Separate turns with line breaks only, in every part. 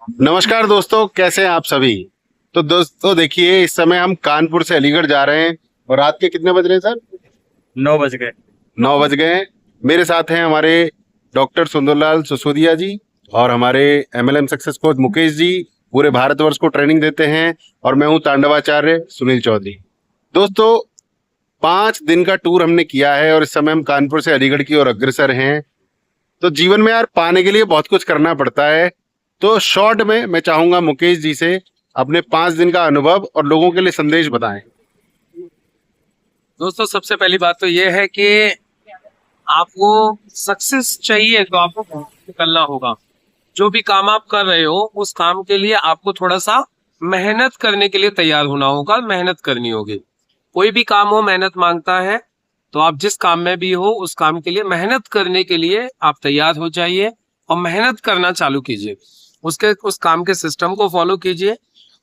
नमस्कार दोस्तों, कैसे हैं आप सभी। तो दोस्तों देखिए, इस समय हम कानपुर से अलीगढ़ जा रहे हैं और रात के कितने बज रहे हैं सर?
9 बज गए।
9 बज गए हैं। मेरे साथ हैं हमारे डॉक्टर सुंदरलाल सुसोदिया जी और हमारे MLM success coach Mukesh ji, पूरे भारतवर्ष को ट्रेनिंग देते हैं। और मैं हूं तांडवाचार्य सुनील चौधरी। दोस्तों, 5 दिन का टूर हमने किया है और इस समय हम कानपुर से अलीगढ़ की ओर अग्रसर हैं। तो जीवन में यार पाने के लिए बहुत कुछ करना पड़ता है। तो शॉर्ट में मैं चाहूंगा मुकेश जी से अपने 5 दिन का अनुभव और लोगों के लिए संदेश बताएं।
दोस्तों, सबसे पहली बात तो ये है कि आपको सक्सेस चाहिए तो आपको मेहनत करना होगा। जो भी काम आप कर रहे हो उस काम के लिए आपको थोड़ा सा मेहनत करने के लिए तैयार होना होगा, मेहनत करनी होगी। कोई भी काम हो मेहनत मांगता है, तो आप जिस काम में भी हो उस काम के लिए मेहनत करने के लिए आप तैयार हो जाइए और मेहनत करना चालू कीजिए। उस काम के सिस्टम को फॉलो कीजिए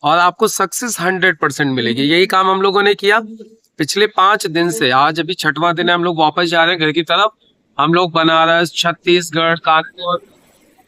और आपको सक्सेस 100% मिलेगी। यही काम हम लोगों ने किया पिछले 5 दिन से। आज अभी 6वां दिन है, हम लोग वापस जा रहे हैं घर की तरफ। हम लोग बनारस, छत्तीसगढ़, कानपुर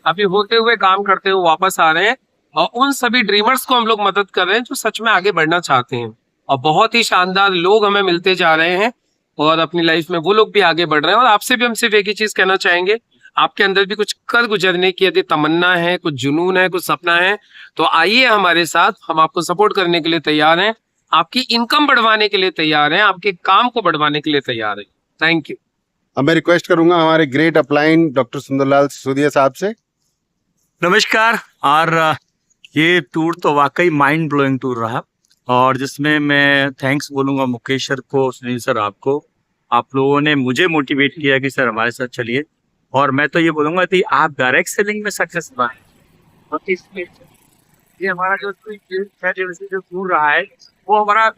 अभी होते हुए काम करते हुए वापस आ रहे हैं और उन सभी ड्रीमर्स को हम लोग मदद कर रहे हैं जो सच में आगे बढ़ना चाहते हैं। और बहुत ही शानदार लोग हमें मिलते जा रहे हैं और अपनी लाइफ में वो लोग भी आगे बढ़ रहे हैं। और आपसे भी हम सिर्फ एक ही चीज कहना चाहेंगे, आपके अंदर भी कुछ कर गुजरने की यदि तमन्ना है, कुछ जुनून है, कुछ सपना है, तो आइए हमारे साथ। हम आपको सपोर्ट करने के लिए तैयार हैं, आपकी इनकम बढ़वाने के लिए तैयार हैं, आपके काम को बढ़वाने के लिए तैयार हैं। Thank you.
अब मैं रिक्वेस्ट करूंगा हमारे great upline doctor Sundarlal Sisodia साहब से।
नमस्कार। और ये टूर तो वाकई माइंड ब्लोइंग टूर रहा और जिसमें मैं थैंक्स बोलूँगा मुकेश सर को, सुनील सर आपको। आप लोगों ने मुझे मोटिवेट किया कि सर हमारे साथ चलिए। और मैं तो ये बोलूँगा कि आप डायरेक्ट सेलिंग में सक्सेस पाए। और इसमें ये हमारा जो टूर रहा है वो हमारा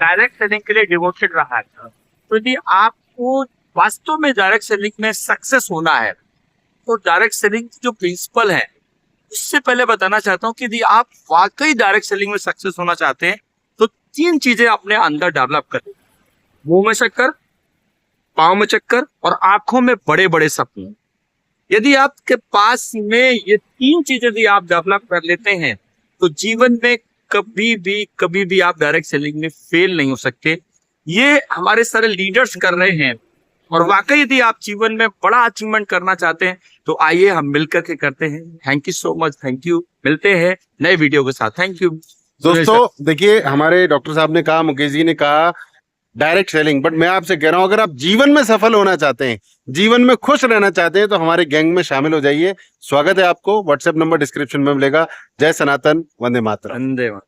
डायरेक्ट सेलिंग के लिए डिवोटेड रहा है। तो यदि आपको वास्तव में डायरेक्ट सेलिंग में सक्सेस होना है तो डायरेक्ट सेलिंग जो प्रिंसिपल है उससे पहले बताना चाहता हूँ कि यदि आप वाकई डायरेक्ट सेलिंग में सक्सेस होना चाहते हैं तो 3 चीजें अपने अंदर डेवलप करें। मुंह में शक्कर, पाँव में चक्कर और आंखों में बड़े बड़े सपने। यदि आपके पास में ये 3 चीजें यदि आप डेवलप कर लेते हैं तो जीवन में कभी भी आप डायरेक्ट सेलिंग में फेल नहीं हो सकते। ये हमारे सारे लीडर्स कर रहे हैं और वाकई यदि आप जीवन में बड़ा अचीवमेंट करना चाहते हैं तो आइए हम मिलकर के करते हैं। Thank you so much. Thank you. मिलते हैं नए वीडियो के साथ। थैंक यू
दोस्तों देखिए, हमारे डॉक्टर साहब ने कहा, मुकेश जी ने कहा डायरेक्ट सेलिंग, बट मैं आपसे कह रहा हूं अगर आप जीवन में सफल होना चाहते हैं, जीवन में खुश रहना चाहते हैं, तो हमारे गैंग में शामिल हो जाइए। स्वागत है आपको। व्हाट्सएप नंबर डिस्क्रिप्शन में मिलेगा। जय सनातन, वंदे मातरम।
धन्यवाद।